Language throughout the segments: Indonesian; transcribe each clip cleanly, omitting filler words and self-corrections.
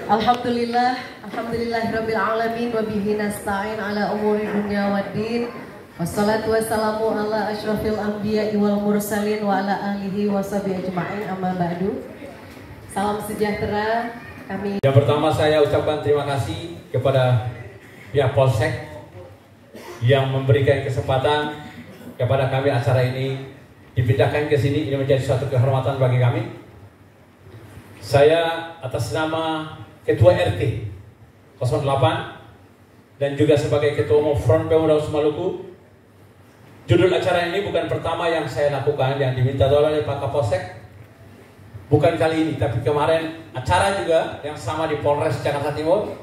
Alhamdulillahirabbil alamin wa bihi nasta'in ala umuri dunya waddin. Wassalatu wassalamu ala asyrafil anbiya'i wal mursalin wa ala alihi washabihi ajma'in, amma ba'du. Salam sejahtera kami. Yang pertama saya ucapkan terima kasih kepada pihak Polsek yang memberikan kesempatan kepada kami acara ini dipindahkan ke sini. Ini menjadi suatu kehormatan bagi kami. Saya atas nama Ketua RT 08 dan juga sebagai Ketua Umum Front Pemuda Maluku, judul acara ini bukan pertama yang saya lakukan, yang diminta oleh Pak Kapolsek. Bukan kali ini, tapi kemarin acara juga yang sama di Polres Jakarta Timur.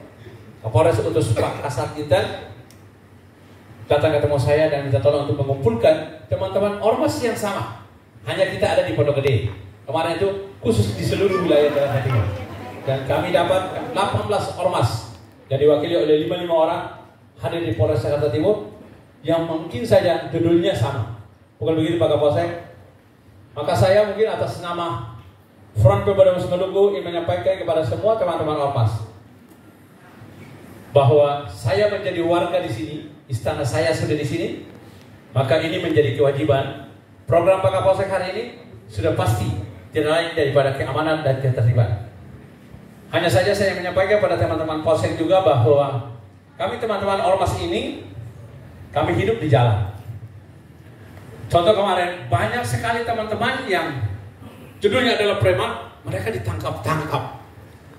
Kapolres utus Pak Kasat Inten datang ketemu saya dan minta tolong untuk mengumpulkan teman-teman ormas yang sama. Hanya kita ada di Pondok Gede. Kemarin itu khusus di seluruh wilayah Jakarta Timur. Dan kami dapat 18 ormas yang diwakili oleh 55 orang hadir di Polres Jakarta Timur yang mungkin saja judulnya sama. Bukan begitu Pak Kapolsek? Maka saya mungkin atas nama Front Pemuda Maluku ingin menyampaikan kepada semua teman-teman ormas bahwa saya menjadi warga di sini, istana saya sudah di sini, maka ini menjadi kewajiban. Program Pak Kapolsek hari ini sudah pasti tidak lain daripada keamanan dan ketertiban. Hanya saja saya menyampaikan kepada teman-teman Polsek juga bahwa kami teman-teman ormas ini, kami hidup di jalan. Contoh kemarin, banyak sekali teman-teman yang judulnya adalah preman, mereka ditangkap-tangkap.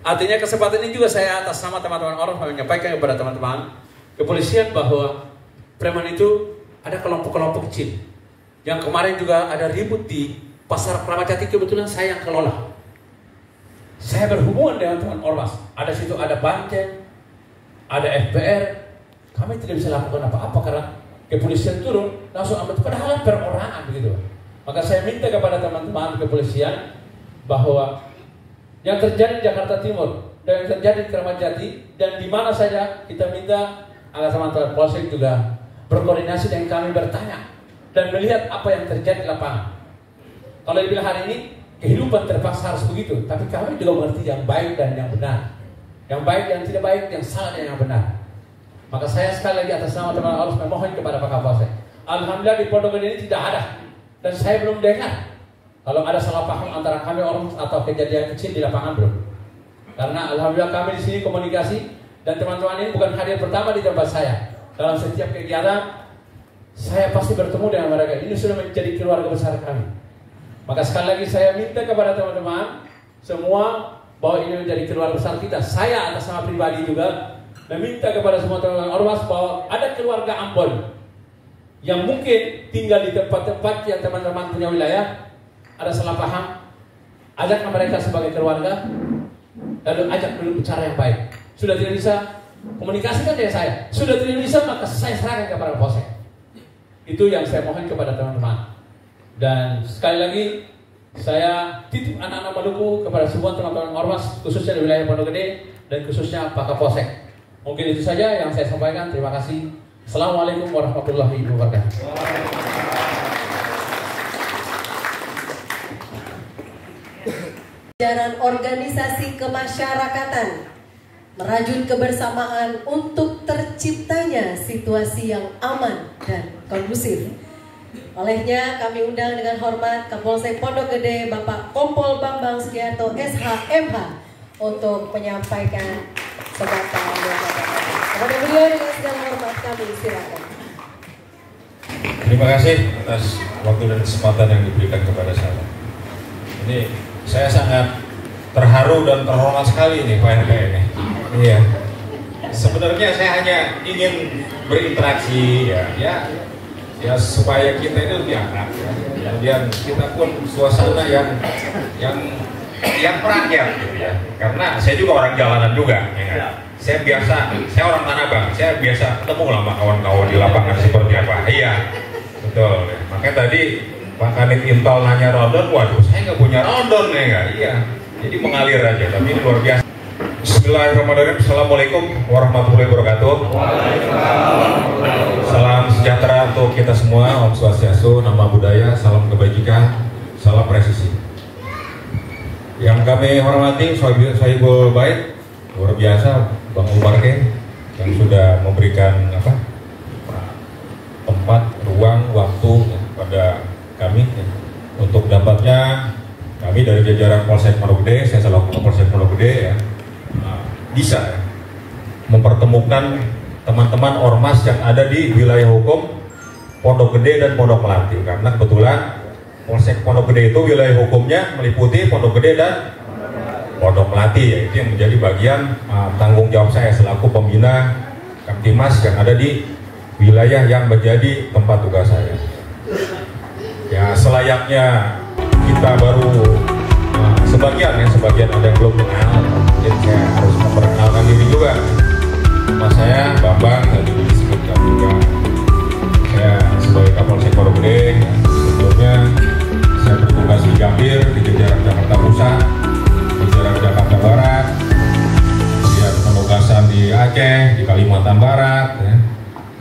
Artinya kesempatan ini juga saya atas nama teman-teman ormas menyampaikan kepada teman-teman kepolisian bahwa preman itu ada kelompok-kelompok kecil. Yang kemarin juga ada ribut di Pasar Kramat Jati, kebetulan saya yang kelola. Saya berhubungan dengan teman ormas. Ada situ ada Banten, ada FPR. Kami tidak bisa lakukan apa-apa karena kepolisian turun langsung ambil, padahal perorangan begitu. Maka saya minta kepada teman-teman kepolisian bahwa yang terjadi di Jakarta Timur dan yang terjadi di Kramat Jati dan di mana saja kita minta agar teman-teman Polsek juga berkoordinasi dengan kami, bertanya dan melihat apa yang terjadi di lapangan. Kalau dibilang hari ini kehidupan terpaksa harus begitu, tapi kami juga mengerti yang baik dan yang benar, yang baik dan tidak baik, yang salah dan yang benar. Maka saya sekali lagi atas nama teman harus memohon kepada Pak Kapolsek. Alhamdulillah di Pondok Gede ini tidak ada, dan saya belum dengar kalau ada salah paham antara kami orang atau kejadian kecil di lapangan, belum. Karena alhamdulillah kami di sini komunikasi dan teman-teman ini bukan hadir pertama di tempat saya. Dalam setiap kegiatan saya pasti bertemu dengan mereka. Ini sudah menjadi keluarga besar kami. Maka sekali lagi saya minta kepada teman-teman semua bahwa ini menjadi keluarga besar kita. Saya atas nama pribadi juga meminta kepada semua teman-teman ormas bahwa ada keluarga Ambon yang mungkin tinggal di tempat-tempat yang teman-teman punya wilayah, ada salah paham, ajak mereka sebagai keluarga, lalu ajak dulu bicara yang baik. Sudah tidak bisa, komunikasikan dengan saya. Sudah tidak bisa, maka saya serahkan kepada Polsek. Itu yang saya mohon kepada teman-teman. Dan sekali lagi saya titip anak-anak Maluku kepada semua teman-teman ormas, khususnya di wilayah Pondok Gede dan khususnya Pak Kapolsek. Mungkin itu saja yang saya sampaikan. Terima kasih. Assalamualaikum warahmatullahi wabarakatuh. Jalan organisasi kemasyarakatan merajut kebersamaan untuk terciptanya situasi yang aman dan kondusif. Olehnya kami undang dengan hormat Kapolsek Pondok Gede Bapak Kompol Bambang Sugiharto SH.MH untuk menyampaikan sebatas kepada beliau dengan segala hormat kami silakan. Terima kasih atas waktu dan kesempatan yang diberikan kepada saya. Ini saya sangat terharu dan terhormat sekali nih Pak RT ini. Iya. Sebenarnya saya hanya ingin berinteraksi ya supaya kita itu lebih akrab ya. Kemudian kita pun suasana yang merakyat gitu ya. Karena saya juga orang jalanan juga ya kan? Saya orang Tanah Abang, saya biasa ketemu sama kawan-kawan di lapangan seperti apa. Iya, betul. Makanya tadi Pak Kanit Intel nanya rondon, waduh saya nggak punya rondon ya nggak? Iya, jadi mengalir aja, tapi ini luar biasa. Bismillahirrahmanirrahim. Assalamualaikum warahmatullahi wabarakatuh. Salam sejahtera untuk kita semua. Om Swastiastu, Namo Buddhaya, salam kebajikan, salam presisi. kami hormati Sohibul Bait, luar biasa Bang Umar yang sudah memberikan tempat, ruang, waktu pada kami untuk dapatnya kami dari jajaran Polsek Pondok Gede, saya selaku Polsek Pondok Gede bisa mempertemukan teman-teman ormas yang ada di wilayah hukum Pondok Gede dan Pondok Melati, karena kebetulan Polsek Pondok Gede itu wilayah hukumnya meliputi Pondok Gede dan Pondok Melati, yaitu yang menjadi bagian tanggung jawab saya selaku pembina Kamtimas yang ada di wilayah yang menjadi tempat tugas saya. Ya selayaknya kita baru sebagian ada yang belum kenal, mungkin saya harus memperkenalkan diri juga. Nama saya Bambang, tadi disebutkan juga. Saya sebagai Kapolsek Pondok Gede, sebelumnya saya bertugas di Gambir, di jajaran Jakarta Pusat, di jajaran Jakarta Barat, kemudian penugasan di Aceh, di Kalimantan Barat, ya.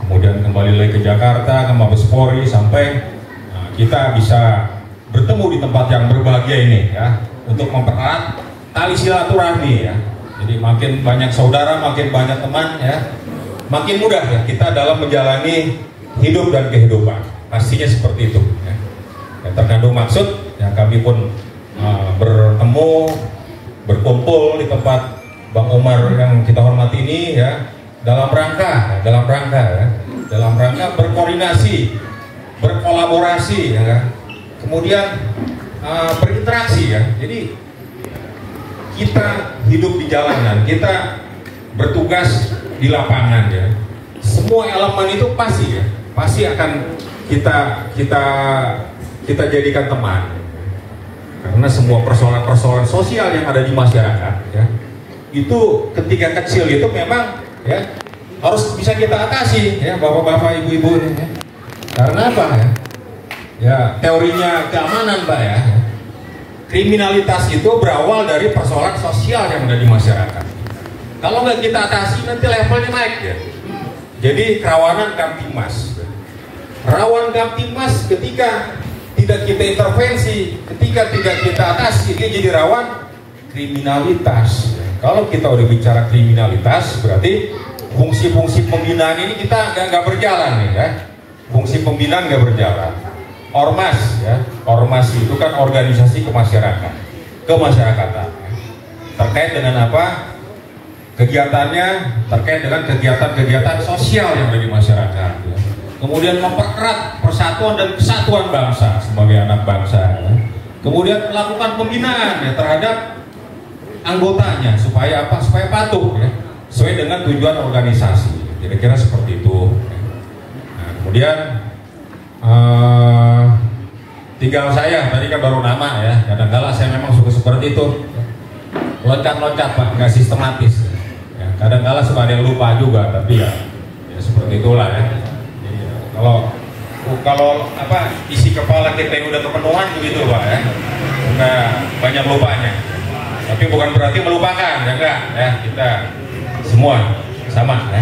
Kemudian kembali lagi ke Jakarta, ke Mabes Polri, sampai kita bisa bertemu di tempat yang berbahagia ini, ya, untuk mempererat tali silaturahmi, ya. Jadi makin banyak saudara, makin banyak teman, ya, makin mudah ya kita dalam menjalani hidup dan kehidupan. Pastinya seperti itu, ya. Yang terkandung maksud, ya, kami pun bertemu, berkumpul di tempat Bang Umar yang kita hormati ini, ya, dalam rangka berkoordinasi, berkolaborasi, ya kan? Kemudian berinteraksi, ya. Jadi kita hidup di jalanan, kita bertugas di lapangan, ya. Semua elemen itu pasti akan kita jadikan teman, karena semua persoalan-persoalan sosial yang ada di masyarakat, ya, itu ketika kecil itu memang, ya, harus bisa kita atasi, ya, bapak-bapak, ibu-ibu, ya. Karena apa, ya? Ya, teorinya keamanan, Pak, ya. Kriminalitas itu berawal dari persoalan sosial yang ada di masyarakat. Kalau nggak kita atasi, nanti levelnya naik, ya. Jadi kerawanan Kamtimas, rawan Kamtimas ketika tidak kita intervensi, ketika tidak kita atasi, dia jadi rawan kriminalitas. Kalau kita udah bicara kriminalitas, berarti fungsi-fungsi pembinaan ini kita nggak berjalan, nih, ya. Fungsi pembinaan nggak berjalan. Ormas, ya, ormas itu kan organisasi kemasyarakatan, ya. Terkait dengan apa? Kegiatannya terkait dengan kegiatan-kegiatan sosial yang ada di masyarakat, ya. Kemudian mempererat persatuan dan kesatuan bangsa sebagai anak bangsa, ya. Kemudian melakukan pembinaan, ya, terhadap anggotanya supaya apa? Supaya patuh, ya, sesuai dengan tujuan organisasi. Kira-kira seperti itu. Nah, kemudian tinggal saya, tadi kan baru nama, ya. Kadang-kala saya memang suka seperti itu, loncat-loncat, Pak, nggak sistematis. Ya, kadang-kala suka ada yang lupa juga, tapi ya seperti itulah, ya. Jadi, kalau apa isi kepala kita yang udah kepenuhan begitu, Pak, ya, udah banyak lupanya. Tapi bukan berarti melupakan, ya enggak, ya, kita semua sama, ya.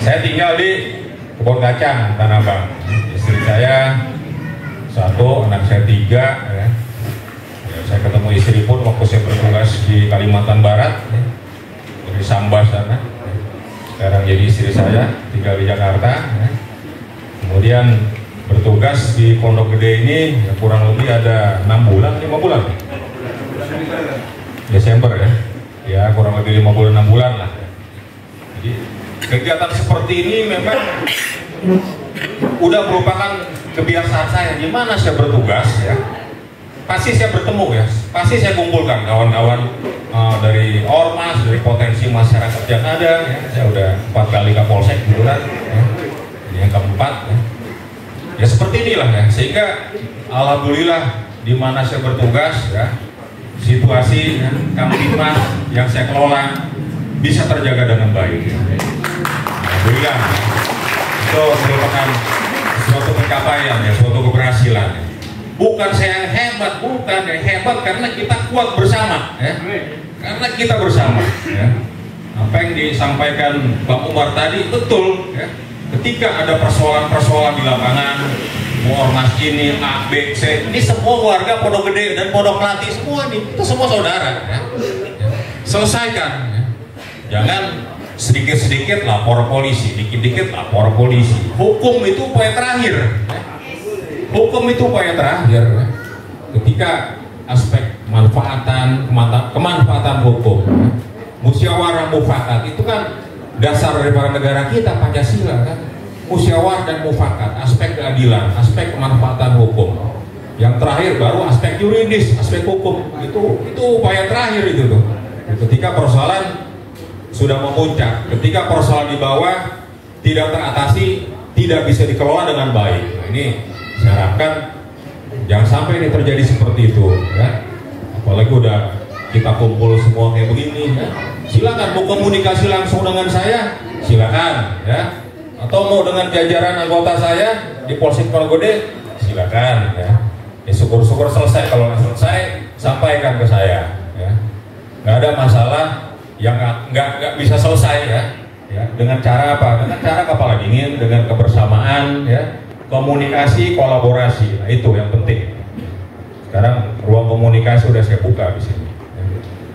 Saya tinggal di Kebon Kacang, Tanah Abang. Istri saya 1, anak saya 3, ya. Ya, saya ketemu istri pun waktu saya bertugas di Kalimantan Barat, ya, dari Sambas sana. Ya. Sekarang jadi istri saya, tinggal di Jakarta, ya. Kemudian bertugas di Pondok Gede ini, ya, kurang lebih ada 6 bulan, 5 bulan. Desember, ya. Ya, kurang lebih 5 bulan, 6 bulan lah. Jadi kegiatan seperti ini memang udah merupakan kebiasaan saya. Gimana saya bertugas, ya, pasti saya bertemu, ya, pasti saya kumpulkan kawan-kawan dari ormas, dari potensi masyarakat yang ada, ya. Saya udah 4 kali Kapolsek bulan, ya. Ini yang keempat, ya. Ya seperti inilah, ya, sehingga alhamdulillah di mana saya bertugas, ya, situasi, ya, Kamtimas yang saya kelola bisa terjaga dengan baik, ya. Alhamdulillah, itu merupakan suatu pencapaian, ya, suatu keberhasilan, ya. Bukan saya yang hebat, bukan yang hebat karena kita kuat bersama, ya. Karena kita bersama, ya. Apa yang disampaikan Bang Umar tadi betul, ya. Ketika ada persoalan-persoalan di lapangan, mau ormas ini A, B, C, ini semua warga Pondok Gede dan Pondok Melati semua nih, kita semua saudara ya. Selesaikan ya. Jangan sedikit-sedikit lapor polisi, dikit-dikit lapor polisi. Hukum itu upaya terakhir ya. Hukum itu upaya terakhir ya. Ketika aspek kemanfaatan hukum ya. Musyawarah mufakat itu kan dasar daripada negara kita, Pancasila kan. Musyawarah dan mufakat, aspek keadilan, aspek kemanfaatan hukum. Yang terakhir baru aspek yuridis, aspek hukum. Itu upaya terakhir itu tuh. Ketika persoalan sudah memuncak, ketika persoalan di bawah tidak teratasi, tidak bisa dikelola dengan baik. Nah, ini saya harapkan jangan sampai ini terjadi seperti itu ya. Apalagi udah kita kumpul semua kayak begini ya. Silakan mau komunikasi langsung dengan saya, silakan ya. Atau mau dengan jajaran anggota saya di Polsek Pondok Gede, silakan ya. Syukur-syukur selesai, kalau nggak selesai sampaikan ke saya ya. Nggak ada masalah yang nggak bisa selesai ya. Dengan cara apa? Dengan cara kepala dingin, dengan kebersamaan ya, komunikasi, kolaborasi. Nah, itu yang penting. Sekarang ruang komunikasi udah saya buka di sini.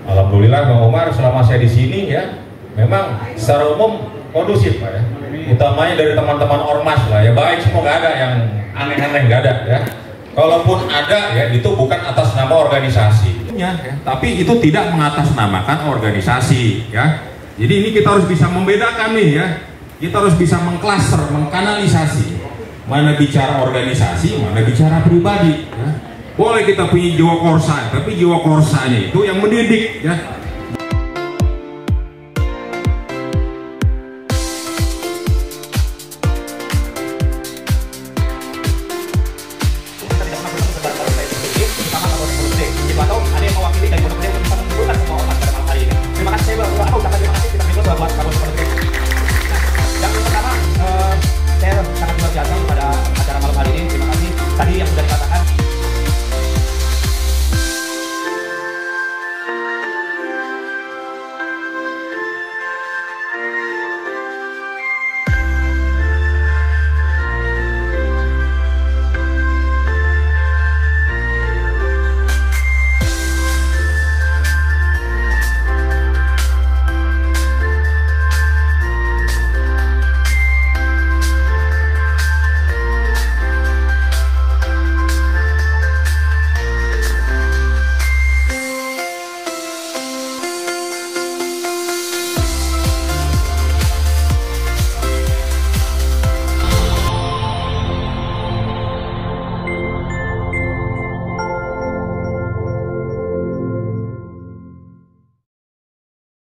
Alhamdulillah Bang Umar, selama saya di sini ya, memang secara umum kondusif Pak ya. Utamanya dari teman-teman ormas lah ya, baik semua, nggak ada yang aneh-aneh, nggak ada ya. Kalaupun ada ya, itu bukan atas nama organisasi ya, tapi itu tidak mengatasnamakan organisasi ya. Jadi ini kita harus bisa membedakan nih ya, kita harus bisa mengklaster, mengkanalisasi mana bicara organisasi, mana bicara pribadi ya. Boleh kita punya jiwa korsa, tapi jiwa korsanya itu yang mendidik ya.